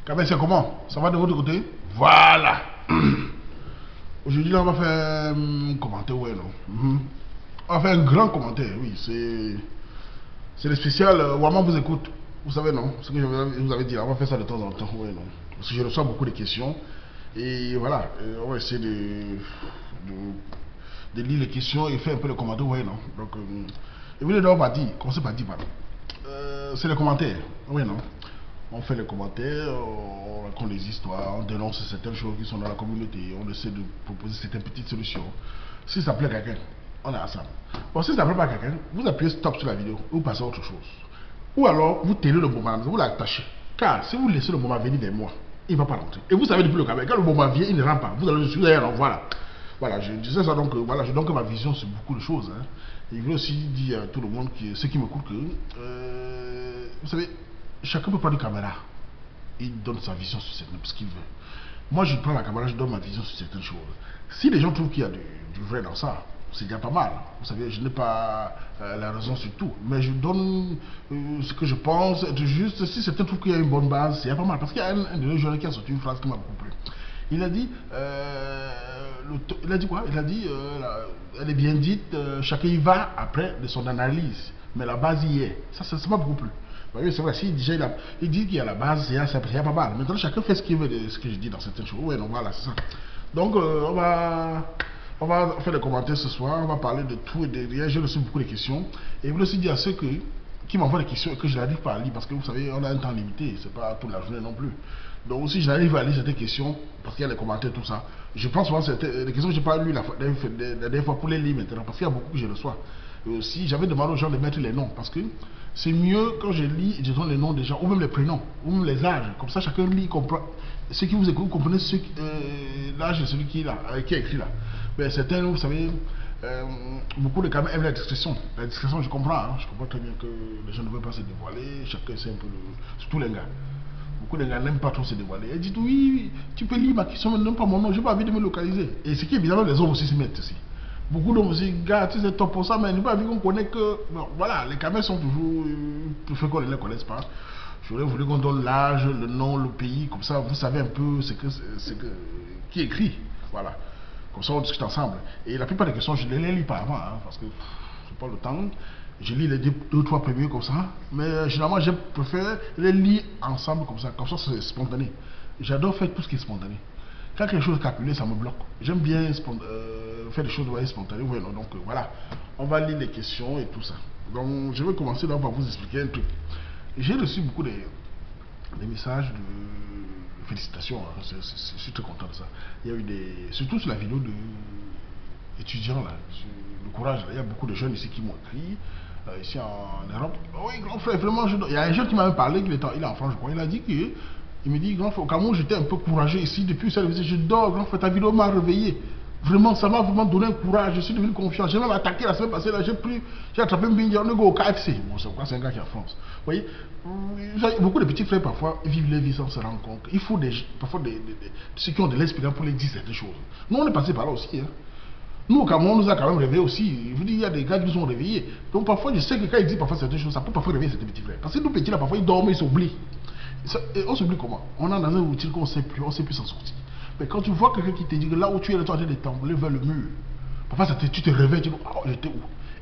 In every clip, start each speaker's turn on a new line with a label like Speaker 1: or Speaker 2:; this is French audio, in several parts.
Speaker 1: Kabé, c'est comment? Ça va de votre côté? Voilà. Aujourd'hui, là, on va faire un commentaire, ouais, non? On va faire un grand commentaire, oui. C'est le spécial Waman vous écoute. Vous savez, non? Ce que je vous avais dit, là, on va faire ça de temps en temps, ouais, non? Parce que je reçois beaucoup de questions. Et voilà, on va essayer de lire les questions et faire un peu le commentaire, ouais, non? Donc, et vous n'avez pas dit, commencez par dire, pardon. C'est les commentaires, oui, non? On fait les commentaires, on raconte des histoires, on dénonce certaines choses qui sont dans la communauté, on essaie de proposer certaines petites solutions. Si ça plaît à quelqu'un, on est ensemble. Bon, si ça ne plaît pas à quelqu'un, vous appuyez stop sur la vidéo, vous passez à autre chose. Ou alors, vous tenez le moment, vous l'attachez. Car si vous laissez le moment venir vers moi, il ne va pas rentrer. Et vous savez depuis le Cameroun, quand le moment vient, il ne rentre pas. Vous allez le suivre d'ailleurs, voilà. Voilà, je disais ça donc, voilà, je donne ma vision sur beaucoup de choses. Hein. Et je veux aussi dire à tout le monde, ceux qui m'écoutent, que, vous savez, chacun peut prendre une caméra. Il donne sa vision sur ce qu'il veut. Moi, je prends la caméra, je donne ma vision sur certaines choses. Si les gens trouvent qu'il y a du vrai dans ça, c'est déjà pas mal. Vous savez, je n'ai pas la raison sur tout. Mais je donne ce que je pense être juste. Si certains trouvent qu'il y a une bonne base, c'est pas mal. Parce qu'il y a un de nos jeunes qui a sorti une phrase qui m'a beaucoup plu. Il a dit, quoi? Il a dit, elle est bien dite, chacun y va après de son analyse. Mais la base y est. Ça m'a beaucoup plu. Oui, c'est vrai, si déjà il dit qu'il y a la base, il y a pas mal. Maintenant, chacun fait ce qu'il veut de ce que je dis dans certaines choses. Oui, donc voilà, c'est ça. Donc, on va faire des commentaires ce soir, on va parler de tout et de rien. J'ai reçu beaucoup de questions. Et je voulais aussi dire à ceux qui m'envoient des questions et que je n'arrive pas à lire, parce que vous savez, on a un temps limité, c'est pas toute la journée non plus. Donc, aussi, je n'arrive pas à lire certaines questions, parce qu'il y a des commentaires, tout ça. Je pense souvent les questions que je n'ai pas lues la dernière fois pour les lire maintenant, parce qu'il y a beaucoup que je reçois. Et aussi, j'avais demandé aux gens de mettre les noms, parce que c'est mieux quand je lis, je donne les noms des gens, ou même les prénoms, ou même les âges. Comme ça, chacun lit, comprend. Ceux qui vous écoutent, vous comprenez l'âge de celui qui est là, qui a écrit là. Mais certains, vous savez, beaucoup de caméras aiment la discrétion. La discrétion, je comprends. Hein, je comprends très bien que les gens ne veulent pas se dévoiler. Chacun sait un peu surtout les gars. Beaucoup de gars n'aiment pas trop se dévoiler. Ils disent oui, tu peux lire ma question, mais non pas mon nom, j'ai pas envie de me localiser. Et ce qui est bizarre, les hommes aussi se mettent aussi. Beaucoup d'hommes aussi, gars, tu sais, top pour ça, mais il n'y a pas envie qu'on connaît que. Bon, voilà, les caméras sont toujours plus fait qu'on ne les connaisse pas. J'aurais voulu qu'on donne l'âge, le nom, le pays, comme ça vous savez un peu qui est écrit. Voilà. Comme ça on discute ensemble. Et la plupart des questions, je ne les lis pas avant, hein, parce que je n'ai pas le temps. Je lis les deux, trois premiers comme ça. Mais généralement, je préfère les lire ensemble comme ça. Comme ça, c'est spontané. J'adore faire tout ce qui est spontané. Quand quelque chose est calculé, ça me bloque. J'aime bien faire des choses spontanées. Ouais, donc voilà. On va lire les questions et tout ça. Donc je vais commencer là par vous expliquer un truc. J'ai reçu beaucoup de messages de félicitations. Hein. Je suis très content de ça. Il y a eu surtout sur la vidéo de étudiants là, sur le courage. Là. Il y a beaucoup de jeunes ici qui m'ont écrit. Ici en Europe. Oh, oui, grand frère, vraiment, il y a un jeune qui m'a même parlé, il est en France, je crois. Il a dit que. Il me dit, grand frère, au Cameroun, j'étais un peu courageux ici. Depuis ça, je dors, grand frère, ta vidéo m'a réveillé. Vraiment, ça m'a vraiment donné un courage. Je suis devenu confiant. J'ai même attaqué la semaine passée. Là, j'ai attrapé un bingé. On est au KFC. Bon, c'est un gars qui est en France. Vous voyez, beaucoup de petits frères, parfois, vivent leur vie sans se rendre compte. Il faut parfois ceux qui ont de l'expérience pour les dire certaines choses. Nous, on est passé par là aussi. Hein. Nous, au Cameroun, on nous a quand même réveillés aussi. Je vous dis, il y a des gars qui nous ont réveillés. Donc, parfois, je sais que quand ils disent parfois certaines choses, ça peut parfois réveiller certains petits frères. Parce que nous, petits, là, parfois, ils dorment, ils s'oublient. Et on s'oublie comment? On est dans un routine qu'on ne sait plus, on ne sait plus s'en sortir. Mais quand tu vois quelqu'un qui te dit que là où tu es, là, tu es en train de t'envoler vers le mur, parfois tu te réveilles, tu dis, oh, j'étais où?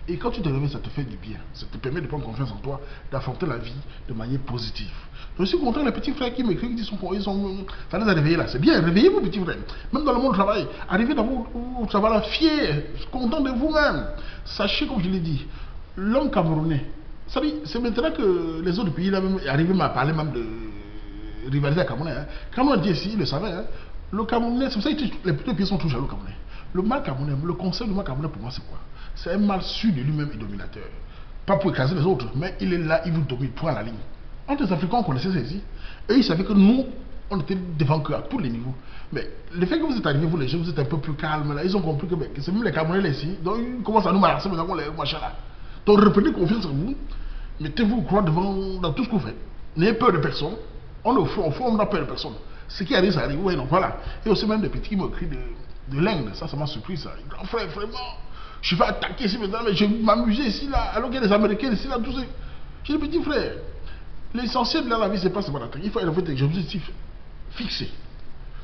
Speaker 1: Et quand tu te réveilles, ça te fait du bien. Ça te permet de prendre confiance en toi, d'affronter la vie de manière positive. Je suis content, les petits frères qui m'écrivent, qui disent, ça les a réveillés là. C'est bien, réveillez-vous, petits frères. Même dans le monde du travail, arrivez dans votre travail là, fier, content de vous-même. Sachez, comme je l'ai dit, l'homme camerounais, c'est maintenant que les autres pays arrivent à parler même de rivaliser à Camerounais. Hein. Quand on dit ici, ils le savaient. Hein. Le Camerounais, c'est pour ça que les deux pays sont toujours jaloux Camerounais. Le mal camerounais, le concept du mal camerounais pour moi, c'est quoi? C'est un mal sûr de lui-même et dominateur. Pas pour écraser les autres, mais il est là, il vous domine, point à la ligne. Entre les Africains, on connaissait ça ici. Et ils savaient que nous, on était devant qu'eux à tous les niveaux. Mais le fait que vous êtes arrivés, vous les jeunes, vous êtes un peu plus calmes là. Ils ont compris que c'est même les Camerounais ici. Donc ils commencent à nous menacer maintenant, les machins là. Donc reprenez confiance en vous. Mettez-vous au croix dans tout ce que vous faites. N'ayez peur de personne. On est au fond, on n'a peur de personne. Ce qui arrive, ça arrive. Oui, non, voilà. Et aussi même des petits qui m'ont écrit de l'Inde. Ça m'a surpris, ça. Grand frère, vraiment. Je vais attaquer ici maintenant, mais je vais m'amuser ici, là. Alors qu'il y a des Américains ici, là, tous ces. J'ai des petits frères. L'essentiel de la vie, c'est pas seulement l'attaque. Il faut être objectif. fixé.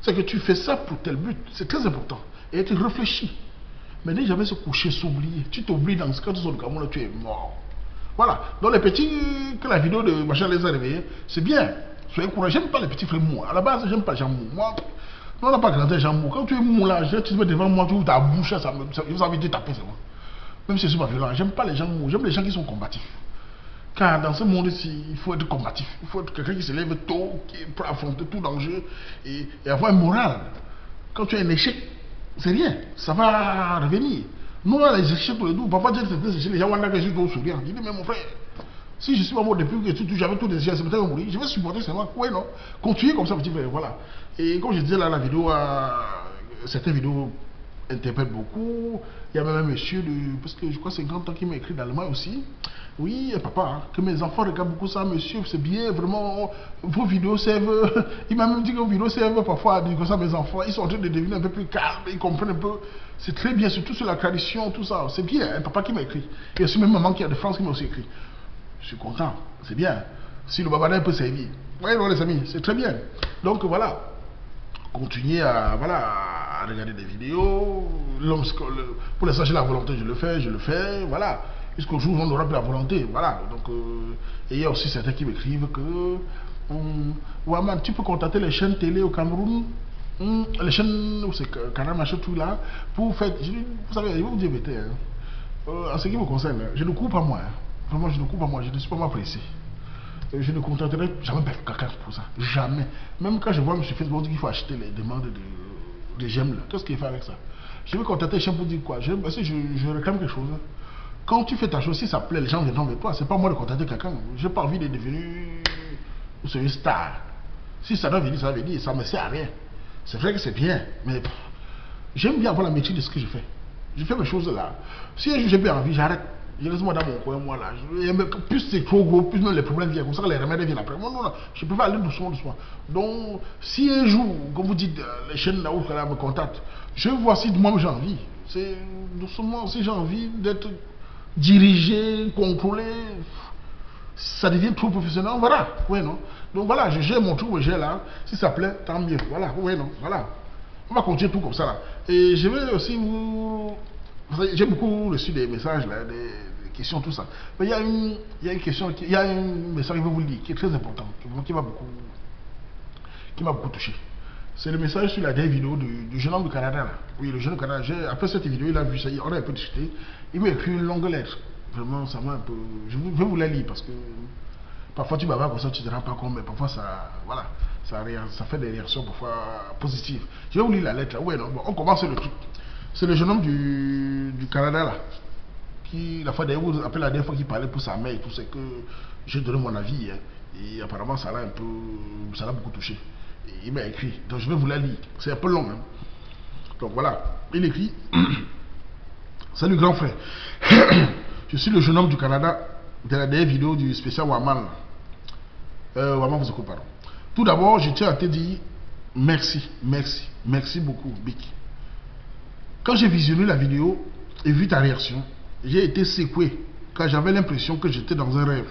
Speaker 1: C'est que tu fais ça pour tel but, c'est très important. Et tu réfléchis. Mais n'aie jamais se coucher, s'oublier. Tu t'oublies dans ce cas, tu sors du Cameroun, tu es mort. Voilà. Donc les petits que la vidéo de machin les a réveillés, c'est bien. Soyez courageux. J'aime pas les petits frères mous. À la base, j'aime pas les gens mous. Moi, on n'a pas grandi les gens mous. Quand tu es mou là, tu te mets devant moi, tu ouvres ta bouche, ça vous envie de taper seulement. Même si c'est pas violent, j'aime pas les gens mous. J'aime les gens qui sont combatifs. Car dans ce monde-ci, il faut être combatif. Il faut être quelqu'un qui se lève tôt, qui peut affronter tout danger et avoir un moral. Quand tu as un échec, c'est rien. Ça va revenir. Nous, on a les échecs tous les jours. Parfois, les gens vont dire que sourire. Il dit, mais mon frère, si je suis pas mort depuis que j'avais tous les échecs, c'est peut-être mourir. Je vais supporter seulement. Oui, non. Continuez comme ça, petit frère. Voilà. Et comme je disais là, la vidéo, certaines vidéos interprètent beaucoup. Il y a même un monsieur de, parce que je crois 50 ans qui m'a écrit d'Allemagne aussi. Oui, papa, hein, que mes enfants regardent beaucoup ça, monsieur, c'est bien, vraiment, vos vidéos servent. Il m'a même dit que vos vidéos servent parfois à dire que ça, mes enfants, ils sont en train de devenir un peu plus calmes, ils comprennent un peu. C'est très bien, surtout sur la tradition, tout ça. C'est bien, un papa qui m'a écrit. Et aussi même maman qui est de France qui m'a aussi écrit. Je suis content, c'est bien. Si le babadin peut servir. Oui, non, les amis, c'est très bien. Donc voilà. Continuer à, voilà, à regarder des vidéos. Pour l'instant, j'ai la volonté, je le fais, voilà. Jusqu'au jour où on aura plus la volonté, voilà. Donc, et il y a aussi certains qui m'écrivent que Waman, tu peux contacter les chaînes télé au Cameroun, les chaînes, c'est Canal Machin, tout là, pour faire. Vous savez, je vais vous dire, en ce qui me concerne, je ne cours pas moi. Hein. Vraiment, je ne cours pas moi, je ne suis pas moi pressé. Je ne contenterai jamais quelqu'un pour ça. Jamais. Même quand je vois M. Facebook dire qu'il faut acheter les demandes de j'aime là, qu'est-ce qu'il fait avec ça? Je vais contacter les gens pour dire quoi? Je réclame quelque chose. Quand tu fais ta chose, si ça plaît, les gens viendront vers toi. C'est pas moi de contacter quelqu'un. Je n'ai pas envie de devenir une star. Si ça doit venir, ça va venir. Ça ne me sert à rien. C'est vrai que c'est bien, mais j'aime bien avoir la maîtrise de ce que je fais. Je fais mes choses là. Si un jour j'ai bien envie, j'arrête. Je laisse moi dans mon coin, moi là. Plus c'est trop gros, plus même les problèmes viennent. Comme ça, les remèdes viennent après. Non, non, non. Je préfère aller doucement, doucement. Donc, si un jour, comme vous dites, les chaînes là où me contactent, je vais voir si moi j'ai envie. C'est doucement, si j'ai envie d'être dirigé, contrôlé, ça devient trop professionnel. Voilà. Oui, non. Donc voilà, j'ai mon truc, j'ai là. Si ça plaît, tant mieux. Voilà. Oui, non. Voilà. On va continuer tout comme ça là. Et je vais aussi vous. J'ai beaucoup reçu des messages là, des questions, tout ça. Mais il y a une question, il y a un message que je vais vous le dire, qui est très important, qui m'a beaucoup touché. C'est le message sur la dernière vidéo du jeune homme du Canada là. Oui, le jeune du Canada. Après cette vidéo, il a vu ça, on a un peu discuté. Il m'a écrit une longue lettre. Vraiment, ça m'a un peu. Je vais vous la lire parce que parfois tu bavardes comme ça, tu ne te rends pas compte, mais parfois ça. Voilà. Ça fait des réactions parfois positives. Je vais vous lire la lettre là. Ouais, non, bon, on commence le truc. C'est le jeune homme du Canada là, qui la fois d'ailleurs, après la dernière fois qu'il parlait pour sa mère et tout, c'est que j'ai donné mon avis, hein, et apparemment ça l'a beaucoup touché. Et il m'a écrit, donc je vais vous la lire, c'est un peu long. Hein. Donc voilà, il écrit, salut grand frère, je suis le jeune homme du Canada de la dernière vidéo du spécial Waman. Waman vous écoute, pardon. Tout d'abord, je tiens à te dire merci beaucoup, Bic. Quand j'ai visionné la vidéo et vu ta réaction, j'ai été secoué car j'avais l'impression que j'étais dans un rêve.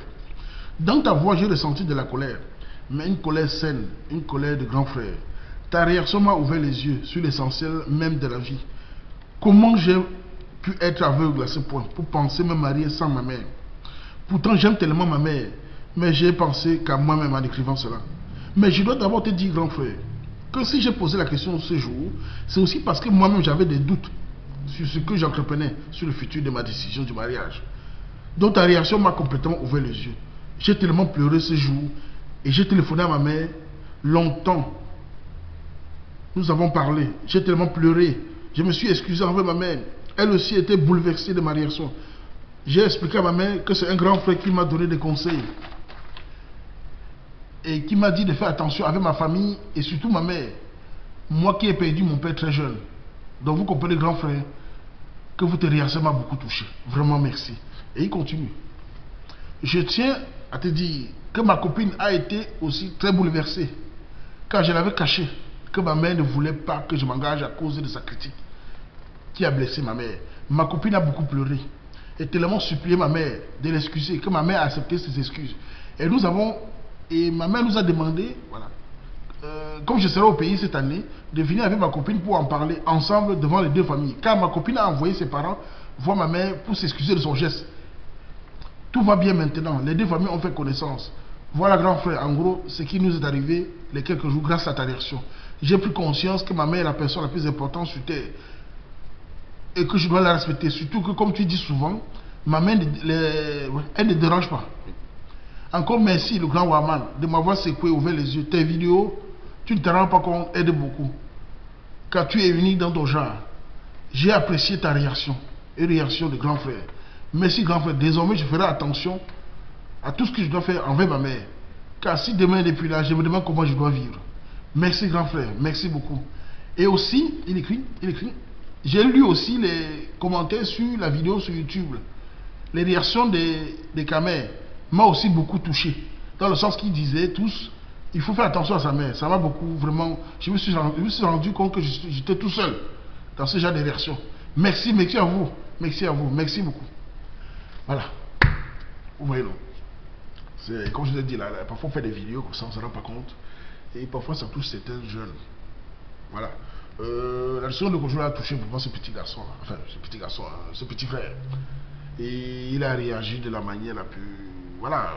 Speaker 1: Dans ta voix, j'ai ressenti de la colère, mais une colère saine, une colère de grand frère. Ta réaction m'a ouvert les yeux sur l'essentiel même de la vie. Comment j'ai pu être aveugle à ce point pour penser me marier sans ma mère? Pourtant, j'aime tellement ma mère, mais j'ai pensé qu'à moi-même en écrivant cela. Mais je dois d'abord te dire, grand frère, que si j'ai posé la question ce jour, c'est aussi parce que moi-même j'avais des doutes sur ce que j'entreprenais sur le futur de ma décision du mariage. Donc ta réaction m'a complètement ouvert les yeux. J'ai tellement pleuré ce jour et j'ai téléphoné à ma mère longtemps. Nous avons parlé, j'ai tellement pleuré. Je me suis excusé envers ma mère. Elle aussi était bouleversée de ma réaction. J'ai expliqué à ma mère que c'est un grand frère qui m'a donné des conseils et qui m'a dit de faire attention avec ma famille et surtout ma mère. Moi qui ai perdu mon père très jeune. Donc vous comprenez, grand frère, que votre réaction m'a beaucoup touché. Vraiment merci. Et il continue. Je tiens à te dire que ma copine a été aussi très bouleversée. Car je l'avais caché que ma mère ne voulait pas que je m'engage à cause de sa critique qui a blessé ma mère. Ma copine a beaucoup pleuré et tellement supplié ma mère de l'excuser que ma mère a accepté ses excuses. Et ma mère nous a demandé, voilà, comme je serai au pays cette année, de venir avec ma copine pour en parler ensemble devant les deux familles. Car ma copine a envoyé ses parents voir ma mère pour s'excuser de son geste. Tout va bien maintenant. Les deux familles ont fait connaissance. Voilà, grand frère, en gros, ce qui nous est arrivé les quelques jours grâce à ta réaction. J'ai pris conscience que ma mère est la personne la plus importante sur terre et que je dois la respecter. Surtout que, comme tu dis souvent, ma mère, elle ne dérange pas. Encore merci, le grand Waman, de m'avoir secoué, ouvert les yeux. Tes vidéos, tu ne te rends pas compte, aident beaucoup. Car tu es unique dans ton genre. J'ai apprécié ta réaction et réaction de grand frère. Merci, grand frère. Désormais, je ferai attention à tout ce que je dois faire envers ma mère. Car si demain elle n'est plus là, je me demande comment je dois vivre. Merci, grand frère. Merci beaucoup. Et aussi, il écrit, j'ai lu aussi les commentaires sur la vidéo sur YouTube. Les réactions des camères m'a aussi beaucoup touché. Dans le sens qu'ils disaient tous, il faut faire attention à sa mère. Ça m'a beaucoup, vraiment, je me suis rendu compte que j'étais tout seul dans ce genre de réaction. Merci, merci à vous. Merci à vous. Merci beaucoup. Voilà. Vous voyez, non? C'est comme je vous ai dit, là, parfois on fait des vidéos comme ça, on ne se rend pas compte. Et parfois ça touche certains jeunes. Voilà. La leçon de Kojo a touché vraiment ce petit garçon, là. Enfin, ce petit frère. Et il a réagi de la manière la plus... Voilà.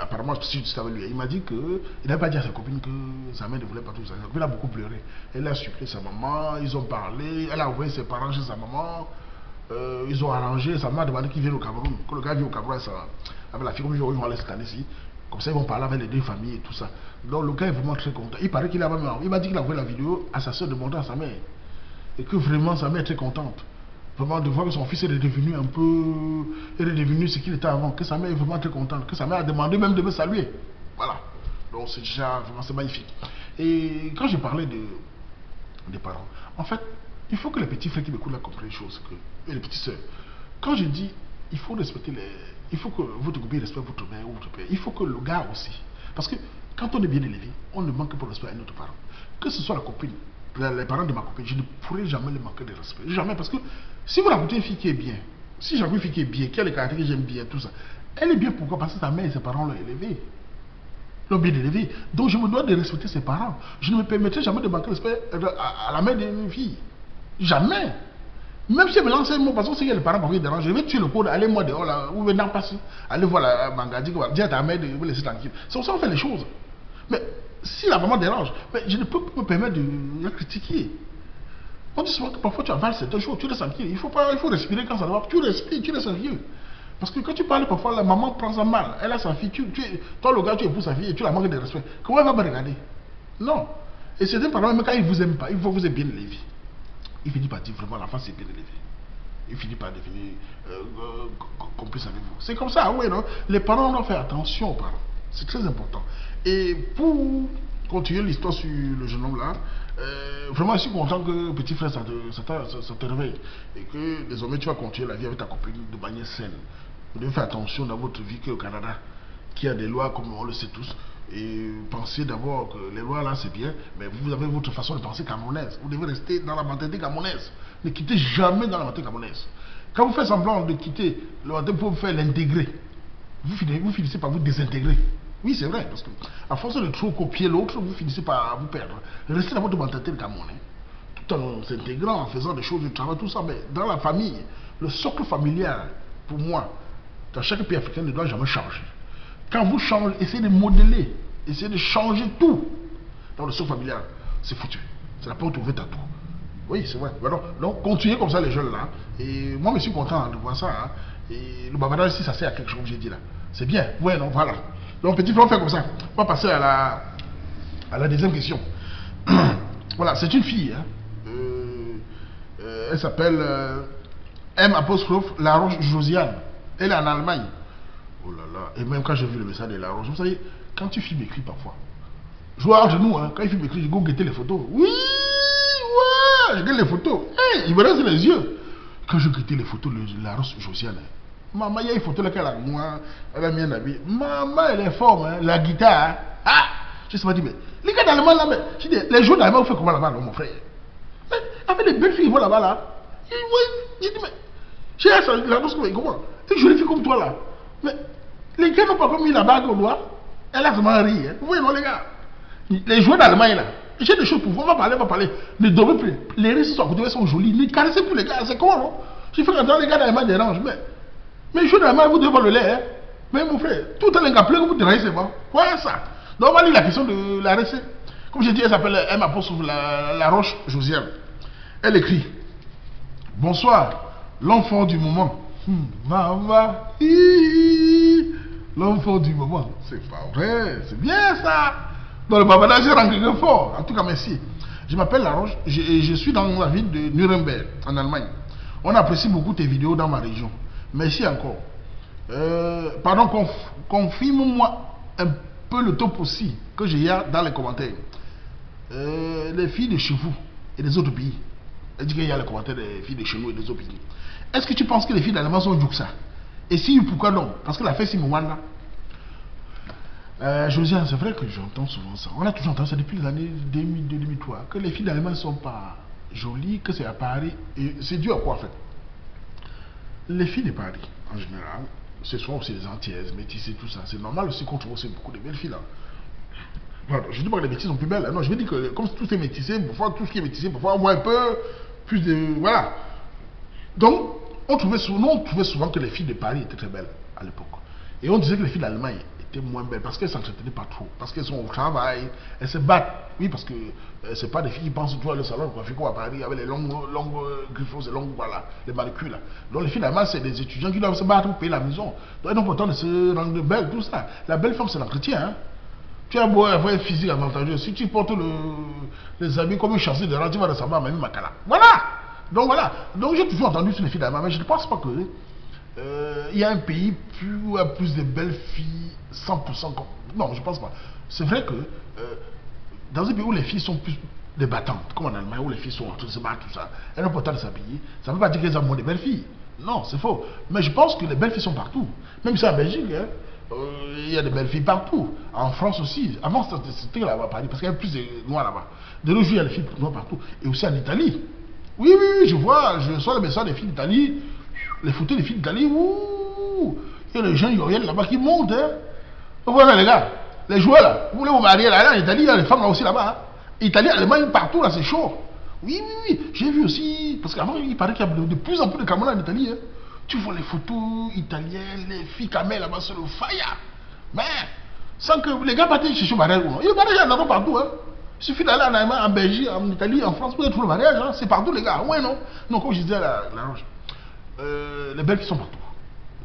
Speaker 1: Apparemment, si tu savais lui, il m'a dit qu'il n'avait pas dit à sa copine que sa mère ne voulait pas tout ça. Sa copine a beaucoup pleuré. Elle a supplié sa maman, ils ont parlé, elle a envoyé ses parents chez sa maman. Ils ont arrangé, sa maman a demandé qu'il vienne au Cameroun. Quand le gars vient au Cameroun avec la fille, comme ils vont aller cette année-ci. Comme ça, ils vont parler avec les deux familles et tout ça. Donc le gars est vraiment très content. Il paraît qu'il a même... Il m'a dit qu'il a envoyé la vidéo à sa soeur demandant à sa mère. Et que vraiment sa mère est très contente. Vraiment de voir que son fils est devenu un peu... Il est devenu ce qu'il était avant. Que sa mère est vraiment très contente. Que sa mère a demandé même de me saluer. Voilà. Donc c'est déjà... Vraiment, c'est magnifique. Et quand je parlais des parents, en fait, il faut que les petits frères qui m'écoutent là comprennent une chose. Et les petites sœurs. Quand je dis, il faut respecter les... Il faut que votre copine respecte votre mère ou votre père. Il faut que le gars aussi. Parce que quand on est bien élevé, on ne manque pas de respect à notre parent. Que ce soit la copine, les parents de ma copine, je ne pourrai jamais les manquer de respect. Jamais. Parce que si vous racontez une fille qui est bien, si j'avoue une fille qui est bien, qui a les caractères que j'aime bien, tout ça, elle est bien pourquoi? Parce que sa mère et ses parents l'ont élevée. L'ont bien élevée. Donc je me dois de respecter ses parents. Je ne me permettrai jamais de manquer de respect à la mère d'une fille. Jamais. Même si elle me lance un mot, parce que c'est que les parents m'ont déranger, je vais tuer le code, allez moi dehors là, ou venant passer, allez voir la Mangadi, dis à ta mère de vous laisser tranquille. C'est comme ça qu'on fait les choses. Mais si la maman dérange, mais je ne peux pas me permettre de la critiquer. On dit souvent que parfois tu avales certaines choses, tu restes tranquille. Il faut respirer quand ça va. Tu respires, tu restes sérieux. Parce que quand tu parles parfois, la maman prend ça mal. Elle a sa fille, toi le gars, tu épouses sa fille et tu la manques de respect. Comment elle va me regarder? Non. Et certains parents, même quand ils ne vous aiment pas, il faut que vous êtes bien élevé. Il finit par dire vraiment l'enfant c'est bien élevé. Il finit par devenir complice avec vous. C'est comme ça, oui, non? Les parents doivent faire attention aux parents. C'est très important. Et pour continuer l'histoire sur le jeune homme là, vraiment je suis content que petit frère ça te réveille. Et que désormais tu vas continuer la vie avec ta copine de manière saine. Vous devez faire attention dans votre vie qu'au Canada, qui a des lois comme on le sait tous. Et pensez d'abord que les lois là c'est bien, mais vous avez votre façon de penser camerounaise. Vous devez rester dans la mentalité camerounaise. Ne quittez jamais dans la mentalité camerounaise. Quand vous faites semblant de quitter le mentalité pour vous faire l'intégrer, vous finissez par vous désintégrer. Oui, c'est vrai, parce que à force de trop copier l'autre, vous finissez par vous perdre. Restez dans votre mentalité de camerounais, tout en s'intégrant, en faisant des choses du travail, tout ça, mais dans la famille, le socle familial, pour moi, dans chaque pays africain ne doit jamais changer. Quand vous changez, essayez de modeler, essayez de changer tout dans le socle familial, c'est foutu. C'est la porte ouverte à tout. Oui, c'est vrai. Donc, continuez comme ça les jeunes là. Et moi, je suis content de voir ça. Hein. Et le bavardage ici, ça sert à quelque chose, comme j'ai dit là. C'est bien. Ouais, non, voilà. Donc, petit frère, on fait comme ça. On va passer à la deuxième question. Voilà, c'est une fille. Hein. Elle s'appelle M apostrophe Laroche Josiane. Elle est en Allemagne. Oh là là. Et même quand j'ai vu le message de Laroche, vous savez, quand tu filmes écrit parfois, je vois entre nous, hein, quand il filme écrit, je go guetter les photos. Oui, ouais, je regarde les photos. Hey, il me reste les yeux. Quand je guettais les photos de Laroche Josiane, hein, maman, il y a une photo là qu'elle a moi, elle a mis un habit. Maman, elle est forte, hein, la guitare. Hein. Ah, je sais pas dit, mais les gars d'Allemagne là, mais je dis, les jours d'Allemagne, vous faites comment là-bas, mon frère? Mais avec les belles filles, voilà là-bas là. Je dis, mais j'ai la noce comment? Une jolie fille comme toi là. Mais les gars n'ont pas comme mis la bague au doigt. Elle a vraiment ri. Hein. Vous voyez, non, les gars? Les joueurs d'Allemagne là, j'ai des choses pour vous, on va parler. Ne dormez plus. Les risques sont à côté, sont jolis. Ne caressez plus les gars, c'est comment non? Je fais qu'entendre les gars d'Allemagne dérangent, mais les joueurs d'Allemagne, vous devez voir le lait. Hein. Mais mon frère, tout le temps, que vous dérangez, c'est bon. Voilà ça. Donc on va lire la question de la RC. Comme j'ai dit, elle s'appelle M. La Roche Josiane. Elle écrit: bonsoir, l'enfant du moment. Maman, l'enfant du moment. C'est pas vrai, c'est bien ça. Dans le babadage, j'ai rencontré fort. En tout cas, merci. Je m'appelle La Roche, je suis dans la ville de Nuremberg, en Allemagne. On apprécie beaucoup tes vidéos dans ma région. Merci encore. Pardon, confirme-moi un peu le top aussi que j'ai dans les commentaires. Les filles de chez vous et des autres pays. Elle dit qu'il y a les commentaires des filles de chez nous et des autres pays. Est-ce que tu penses que les filles d'Allemagne sont ça? Et si, pourquoi non? Parce que la fête Simouana. Josiane, c'est vrai que j'entends souvent ça. On a toujours entendu ça depuis les années 2002-2003. Que les filles d'Allemagne ne sont pas jolies, que c'est à Paris. Et c'est dû à quoi en fait? Les filles de Paris, en général, ce sont aussi les antillaises, métissées, tout ça. C'est normal aussi qu'on trouve aussi beaucoup de belles filles là. Voilà, je ne dis pas que les métisses sont plus belles. Non, je veux dire que comme tout est métissé, parfois tout ce qui est métissé, parfois on voit un peu plus de. Voilà. Donc, on trouvait souvent que les filles de Paris étaient très belles à l'époque. Et on disait que les filles d'Allemagne étaient moins belles parce qu'elles ne s'entretenaient pas trop. Parce qu'elles sont au travail, elles se battent. Oui, parce que ce n'est pas des filles qui pensent tout à le salon de coiffure à Paris avec les longues griffes, les longues, voilà, les manucules là. Donc les filles d'Allemagne, c'est des étudiants qui doivent se battre pour payer la maison. Donc elles ont pourtant de se rendre belles, tout ça. La belle femme, c'est l'entretien. Hein. Tu as beau avoir un physique avantageux. Si tu portes les habits comme une chassée de rang, tu vas ressembler à Mamie Makala. Voilà! Donc voilà. Donc j'ai toujours entendu sur les filles d'Allemagne, mais je ne pense pas que il y a un pays où il y a plus de belles filles 100% comme. Non, je ne pense pas. C'est vrai que dans un pays où les filles sont plus des battantes, comme en Allemagne, où les filles sont en train de se battre, tout ça, elles ont pas le temps de s'habiller, ça ne veut pas dire qu'elles ont moins de belles filles. Non, c'est faux. Mais je pense que les belles filles sont partout. Même si en Belgique, hein, il y a des belles filles partout. En France aussi. Avant, c'était là-bas à Paris, parce qu'il y a plus de noirs là-bas. De nos jours, il y a des filles noires partout. Et aussi en Italie. Oui, je vois, je reçois les messages des filles d'Italie, les photos des filles d'Italie. Ouh, il y a les gens yoyens là-bas qui montent. Hein. Vous voyez les gars, les joueurs là, vous voulez vous marier là, en Italie, il y a les femmes là aussi là-bas. Hein. Italie, Allemagne, partout là, c'est chaud. Oui, j'ai vu aussi, parce qu'avant, il paraît qu'il y a de plus en plus de Camerounais en Italie. Hein. Tu vois les photos italiennes, les filles camées là-bas sur le fire. Mais, sans que les gars partent chercher le mariage. Il y a le mariage là-bas partout. Hein. Il suffit d'aller en Allemagne, en Belgique, en Italie, en France, pour trouver le mariage. Hein. C'est partout les gars. Ouais, non. Non, comme je disais la Roche, les belles filles sont partout.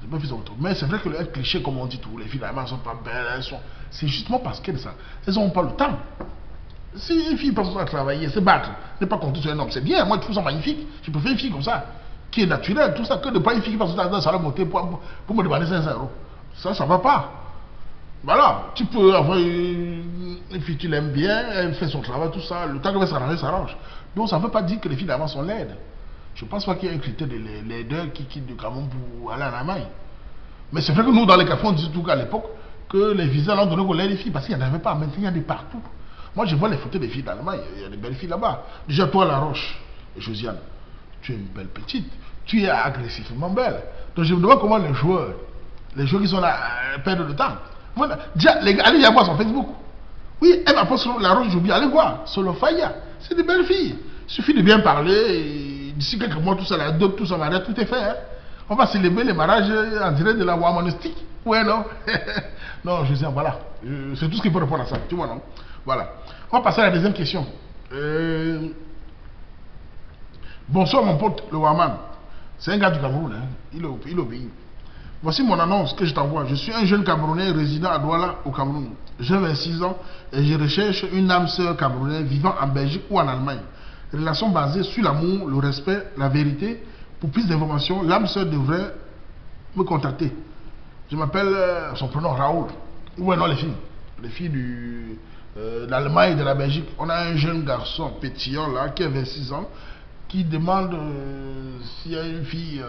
Speaker 1: Les belles filles sont partout. Mais c'est vrai que le cliché, comme on dit tout, les filles d'Allemagne ne sont pas belles. C'est justement parce qu'elles n'ont pas le temps. Si une fille pense à travailler, se battre, ne pas compter sur un homme, c'est bien. Moi, je trouve ça magnifique. Je préfère une fille comme ça, qui est naturelle, tout ça, que de pas une fille qui passe dans le salon monter pour me demander 500 euros. Ça ne va pas. Voilà, tu peux avoir une fille, tu l'aimes bien, elle fait son travail, tout ça, le temps qu'elle va s'arranger, ça s'arrange. Donc ça ne veut pas dire que les filles d'avant sont laides. Je ne pense pas qu'il y ait un critère de laideur qui quitte le Cameroun pour aller en Allemagne. Mais c'est vrai que nous, dans les cafés, on disait tout cas à l'époque que les visas l'ont donné aux laides des filles, parce qu'il n'y en avait pas. Maintenant, il y en a des partout. Moi, je vois les photos des filles d'Allemagne, il y a des belles filles là-bas. Déjà, toi, La Roche, Josiane, tu es une belle petite, tu es agressivement belle. Donc je me demande comment les joueurs qui sont là, perdent de temps. Voilà. Déjà, les gars, allez y voir sur Facebook. Oui, elle m'apporte sur La Roche, j'ai oublié, allez voir, sur le Faya. C'est des belles filles. Il suffit de bien parler, et d'ici quelques mois, tout ça, la dot, tout ça, tout est fait. Hein. On va célébrer les mariages en direct de la voie monastique. Ouais, non. Non, Josiane, voilà. C'est tout ce qu'il faut répondre à ça, tu vois, non? Voilà. On va passer à la deuxième question. Bonsoir mon pote, le Waman. C'est un gars du Cameroun, hein. Il obéit. Voici mon annonce que je t'envoie. Je suis un jeune Camerounais résident à Douala, au Cameroun. J'ai 26 ans et je recherche une âme sœur camerounaise vivant en Belgique ou en Allemagne. Relation basée sur l'amour, le respect, la vérité. Pour plus d'informations, l'âme sœur devrait me contacter. Je m'appelle, son prénom Raoul. Où est non les filles? Les filles de l'Allemagne et de la Belgique. On a un jeune garçon pétillant là, qui a 26 ans, qui demande s'il y a une fille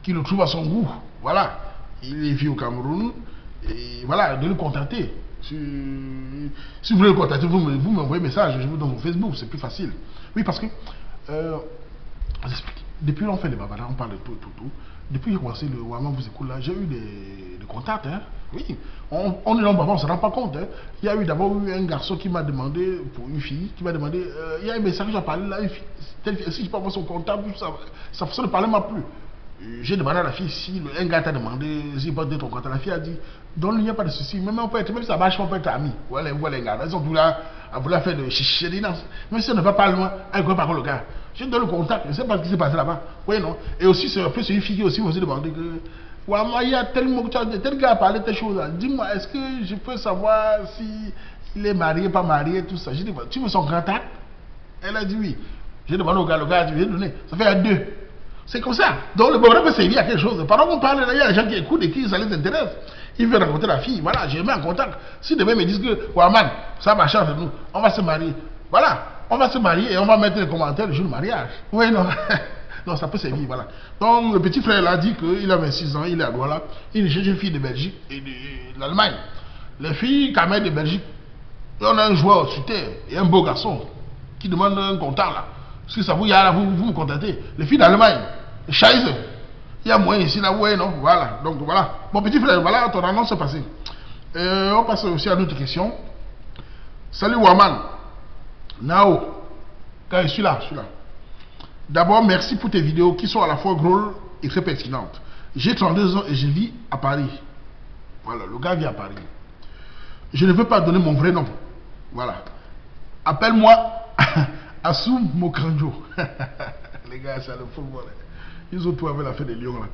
Speaker 1: qui le trouve à son goût. Voilà. Il est vit au Cameroun. Et voilà, de le contacter. Si vous voulez le contacter, vous m'envoyez un message, je vous donne mon Facebook, c'est plus facile. Oui, parce que, je vous explique. Depuis on fait les babadas, on parle de tout, tout, tout. Depuis que j'ai commencé le Ouama vous écoute là, j'ai eu des contacts. Hein. Oui, on est là, on ne se rend pas compte. Hein. Il y a eu d'abord un garçon qui m'a demandé, pour une fille, qui m'a demandé, il y a un message que j'ai parlé là, une fille, telle fille, si je peux avoir son contact, ça façon de parler m'a plu. J'ai demandé à la fille si un gars t'a demandé si il peut donner ton contact. La fille a dit, donc il n'y a pas de souci, même si ça marche, on peut être amis. Voilà, les gars, ils ont voulu faire de chichi, même si on ne va pas loin, elle ne connaît pas le gars. Je donne le contact, je ne sais pas ce qui s'est passé là-bas. Oui, non. Et aussi, c'est une fille qui aussi m'a demandé que. Ouais, il y a tel gars a parlé de telle chose. Dis-moi, est-ce que je peux savoir si il est marié, pas marié, tout ça. J'ai dit, tu veux son contact? Elle a dit oui. J'ai demandé au gars, le gars a dit, viens donner. Ça fait à 2. C'est comme ça. Donc le bonheur peut servir à quelque chose. Pendant qu'on parle, il y a des gens qui écoutent et qui ça les intéresse. Ils veulent rencontrer la fille. Voilà, j'ai mis en contact. Si demain ils me disent que, ouais, man, ça marche entre nous, on va se marier. Voilà. On va se marier et on va mettre les commentaires le jour du mariage. Oui, non. Non, ça peut servir, voilà. Donc, le petit frère a dit qu'il a 26 ans, il est à Douala. Il cherche une fille de Belgique et de l'Allemagne. Les filles, quand même, de Belgique, on a un joueur sur terre et un beau garçon qui demande un contact, là. Si ça vous y a là, vous me contactez. Les filles d'Allemagne, Scheisse, il y a moyen ici, là, ouais, non, voilà. Donc, voilà. Mon petit frère, voilà, ton annonce est passée. On passe aussi à d'autres questions. Salut, Waman. Nao, quand je suis là, D'abord, merci pour tes vidéos qui sont à la fois drôles et très pertinentes. J'ai 32 ans et je vis à Paris. Voilà, le gars vit à Paris. Je ne veux pas donner mon vrai nom. Voilà. Appelle-moi Assoum Mokranjo. Les gars, c'est le football. Ils ont tout avec la fête des lions là.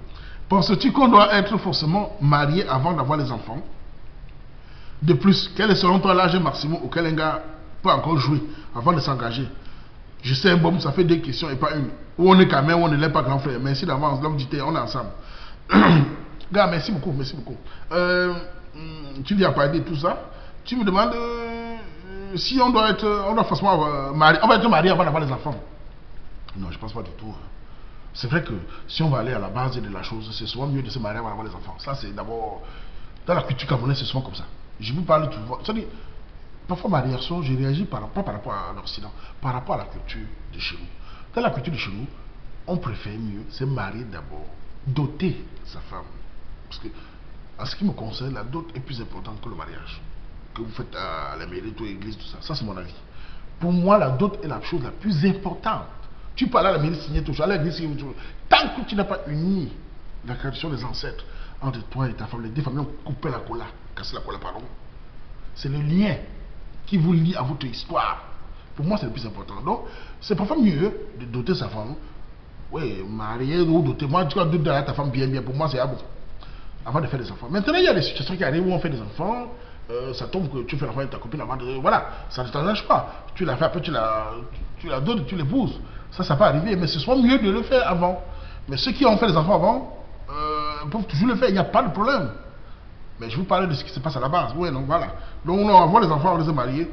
Speaker 1: Penses-tu qu'on doit être forcément marié avant d'avoir les enfants? De plus, quel est selon toi l'âge maximum auquel un gars peut encore jouer avant de s'engager? Je sais, bon, ça fait 2 questions et pas une. Où on est quand même, on ne l'est pas grand frère. Merci d'avance, l'homme dit, on est ensemble. Gars, merci beaucoup, merci beaucoup. Tu viens parler de tout ça. Tu me demandes si on doit forcément marié. On va être marié avant d'avoir les enfants. Non, je pense pas du tout. C'est vrai que si on va aller à la base de la chose, c'est souvent mieux de se marier avant d'avoir les enfants. Ça, c'est d'abord. Dans la culture camerounaise, c'est souvent comme ça. Je vous parle tout. C'est-à-dire, parfois, ma réaction, je réagis pas par rapport à l'Occident, par rapport à la culture de chez nous. Dans la culture de chez nous, on préfère mieux se marier d'abord, doter sa femme. Parce que, en ce qui me concerne, la dot est plus importante que le mariage. Que vous faites à la mairie, à l'église, tout ça. Ça, c'est mon avis. Pour moi, la dot est la chose la plus importante. Tu peux aller à la mairie signer tout ça, à l'église signer tout ça. Tant que tu n'as pas uni la tradition des ancêtres entre toi et ta femme, les 2 familles ont coupé la cola, cassé la cola, pardon. C'est le lien qui vous lie à votre histoire. Pour moi, c'est le plus important. Donc, c'est parfois mieux de doter sa femme. Oui, marier ou doter. Moi, tu vas doter ta femme bien. Pour moi, c'est bon. Avant de faire des enfants. Maintenant, il y a des situations qui arrivent où on fait des enfants. Ça tombe que tu fais l'enfant avec ta copine avant de. Voilà, ça ne t'engage pas. Tu l'as fait, après tu la donnes, tu l'épouses. Ça peut arriver. Mais ce soit mieux de le faire avant. Mais ceux qui ont fait des enfants avant peuvent toujours le faire. Il n'y a pas de problème. Mais je vous parlais de ce qui se passe à la base. Oui, donc voilà. Donc, on voit les enfants, on les a mariés.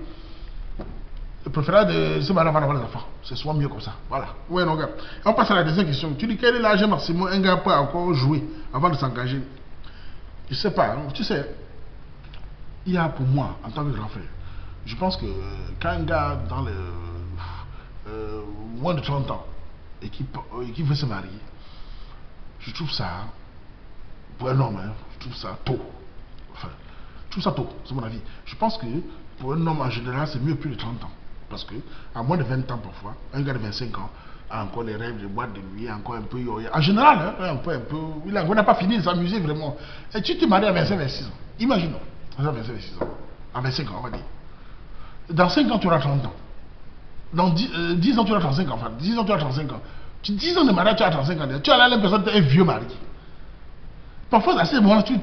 Speaker 1: Je préfère de se marier avant d'avoir les enfants. C'est souvent mieux comme ça. Voilà. Oui, non, gars. On passe à la deuxième question. Tu dis quel est l'âge maximum un gars peut encore jouer avant de s'engager? Je sais pas. Hein. Tu sais, il y a pour moi, en tant que grand frère, je pense que quand un gars dans le moins de 30 ans et qui veut se marier, je trouve ça, pour un homme, hein, je trouve ça tôt. Enfin, je trouve ça tôt, c'est mon avis. Je pense que pour un homme en général, c'est mieux plus de 30 ans. Parce que, à moins de 20 ans parfois, un gars de 25 ans a encore les rêves de boîte de nuit, encore un peu. En général, hein, un peu. On n'a pas fini de s'amuser vraiment. Et tu te maries à 25-26 ans. Imaginons, à 25-26 ans. À 25 ans, on va dire. Dans 5 ans, tu auras 30 ans. Dans 10 ans, tu auras 35 ans. Enfin, 10 ans, tu auras 35 ans. 10 ans de mariage, tu as 35 ans. Tu as l'impression d'être un vieux mari. Parfois, à ce moment-là, tu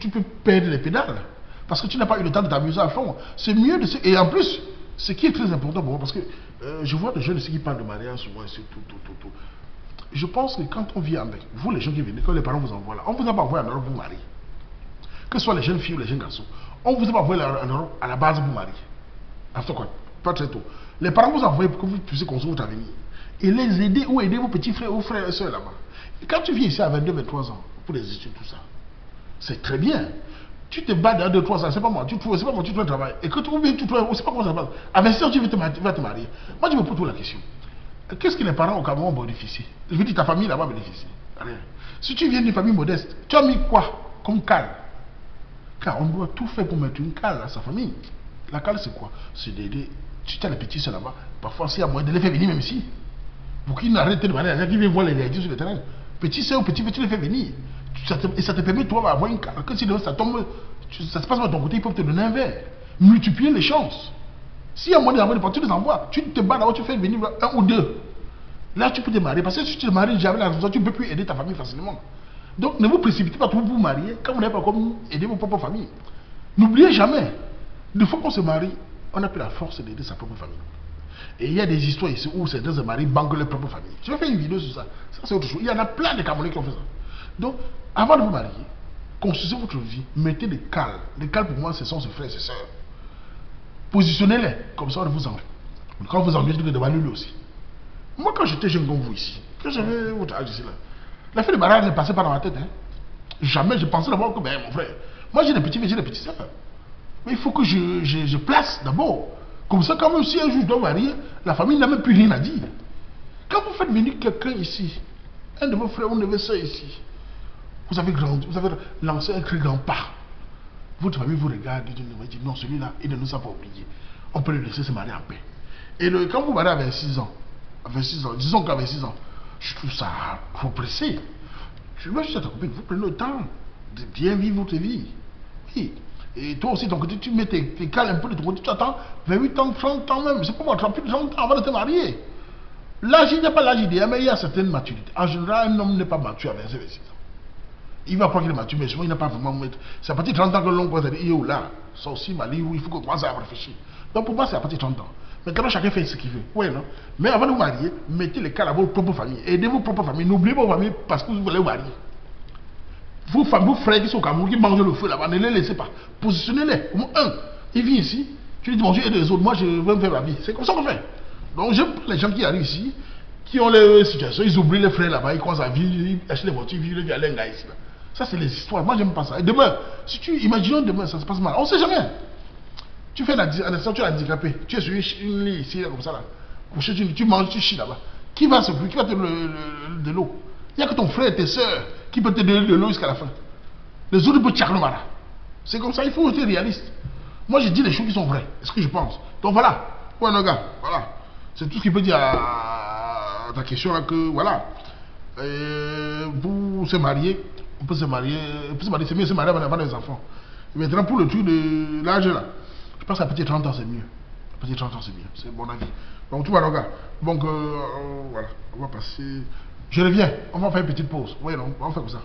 Speaker 1: peux perdre les pédales. Parce que tu n'as pas eu le temps de t'amuser à fond. C'est mieux de se... Et en plus, ce qui est très important pour moi, parce que je vois des jeunes ici qui parlent de mariage souvent, et tout. Je pense que quand on vient avec, vous les gens qui viennent, quand les parents vous envoient là, on ne vous a pas envoyé en Europe pour vous marier. Que ce soit les jeunes filles ou les jeunes garçons, on ne vous a pas envoyé en Europe à la base pour vous marier. Après quoi? Pas très tôt. Les parents vous envoient pour que vous puissiez construire votre avenir. Et les aider ou aider vos petits frères ou frères et soeurs là-bas. Et quand tu viens ici à 22-23 ans, pour les études, tout ça, c'est très bien. Tu te bats dans 2-3 ans, c'est pas moi, tu trouves un travail. Et que tu trouves, c'est pas comment ça se passe. À 26 ans, tu vas te marier. Moi, je me pose toujours la question. Qu'est-ce que les parents au Cameroun bénéficient? Je veux dire, ta famille là-bas bénéficie. Rien. Si tu viens d'une famille modeste, tu as mis quoi comme cale? Car on doit tout faire pour mettre une cale à sa famille. La cale, c'est quoi? C'est d'aider. Si tu as les petits c'est là-bas, parfois s'il y a moyen de les faire venir même ici. Pour qu'ils n'arrêtent de demander à quelqu'un qui vient voir les réalités sur le terrain. Petit c'est ou petit, tu les fais venir. Et ça te permet, toi, d'avoir une cale. Que si ça tombe, ça se passe de ton côté, ils peuvent te donner un verre. Multiplier les chances. S'il y a moyen d'avoir des parties, tu les envoies. Tu te bats d'abord, tu fais venir un ou deux. Là, tu peux te marier. Parce que si tu te maries jamais la raison, tu ne peux plus aider ta famille facilement. Donc, ne vous précipitez pas trop pour vous marier quand vous n'avez pas comme aider vos propres familles. N'oubliez jamais, une fois qu'on se marie, on n'a plus la force d'aider sa propre famille. Et il y a des histoires ici où certains se marient banquent leur propre famille. Je vais faire une vidéo sur ça. Ça, c'est autre chose. Il y en a plein de Camerounais qui ont fait ça. Donc, avant de vous marier, construisez votre vie, mettez des cales. Les cales, pour moi, ce sont ses frères et ses sœurs. Positionnez-les, comme ça, on vous ennuie. Quand vous ennuyez, vous devez lui aussi. Moi, quand j'étais jeune comme vous ici, quand j'avais votre âge ici, là, la fête de mariage ne passait pas dans ma tête. Hein. Jamais, je pensais d'abord que, ben, mon frère, moi j'ai des petits frères, j'ai des petites sœurs. Mais il faut que je place d'abord. Comme ça, quand même, si un jour je dois marier, la famille n'a même plus rien à dire. Quand vous faites venir quelqu'un ici, un de vos frères ou une de vos soeurs ici, vous avez grandi, vous avez lancé un très grand pas. Votre famille vous regarde et vous dit non, celui-là, il ne nous a pas oublié. On peut le laisser se marier en paix. Et quand vous mariez à 26 ans, disons qu'à 26 ans, je trouve ça trop pressé. Je me suis dit à ta copine, vous prenez le temps de bien vivre votre vie. Oui. Et toi aussi, ton côté, tu mets tes cales un peu de ton côté, tu attends 28 ans, 30 ans même. C'est pas moi, 30 ans avant de te marier. L'âge, il n'y a pas l'âge idéal, mais il y a certaines maturités. En général, un homme n'est pas mature à 26 ans. Il va croire qu'il est mature, mais souvent il n'a pas vraiment. C'est à partir de 30 ans que l'on peut dire, il est là. Ça aussi, Mali, où il faut qu'on commence à réfléchir. Donc pour moi, c'est à partir de 30 ans. Maintenant, chacun fait ce qu'il veut. Oui, non? Mais avant de vous marier, mettez les cales à votre propre famille. Aidez vos propres familles. N'oubliez pas vos familles parce que vous voulez vous marier. Vos frères qui sont au Cameroun, qui mangent le feu là-bas, ne les laissez pas. Positionnez-les. Au moins un, il vit ici. Tu lui dis, bon, je aide les autres. Moi, je veux me faire ma vie. C'est comme ça qu'on fait. Donc, j'aime les gens qui arrivent ici, qui ont les situations, ils oublient les frères là-bas, ils commencent à vivre, ils achètent les voitures, ils vivent les gars ici. Là. Ça, c'est les histoires. Moi, j'aime pas ça. Et demain, si tu imaginons demain, ça se passe mal. On ne sait jamais. Tu fais un instant, tu es handicapé. Tu es sur une lit ici, là, comme ça, là. Couché, tu manges, tu chies là-bas. Qui va s'occuper? Qui va te donner de l'eau? Il n'y a que ton frère et tes soeurs qui peuvent te donner de l'eau jusqu'à la fin. Les autres peuvent tchakler le mara. C'est comme ça, il faut être réaliste. Moi, je dis les choses qui sont vraies. C'est ce que je pense. Donc voilà. Ouais, nos gars, voilà. C'est tout ce qu'il peut dire à ta question là que, voilà. Pour se marier, on peut se marier, c'est mieux de se marier avant les enfants. Et maintenant, pour le truc de l'âge là, je pense qu'à petit 30 ans, c'est mieux. À petit 30 ans, c'est mieux. C'est mon avis. Donc, tout va, nos gars. Donc, voilà. On va passer. Je reviens. On va faire une petite pause. Oui, non, on va faire comme ça.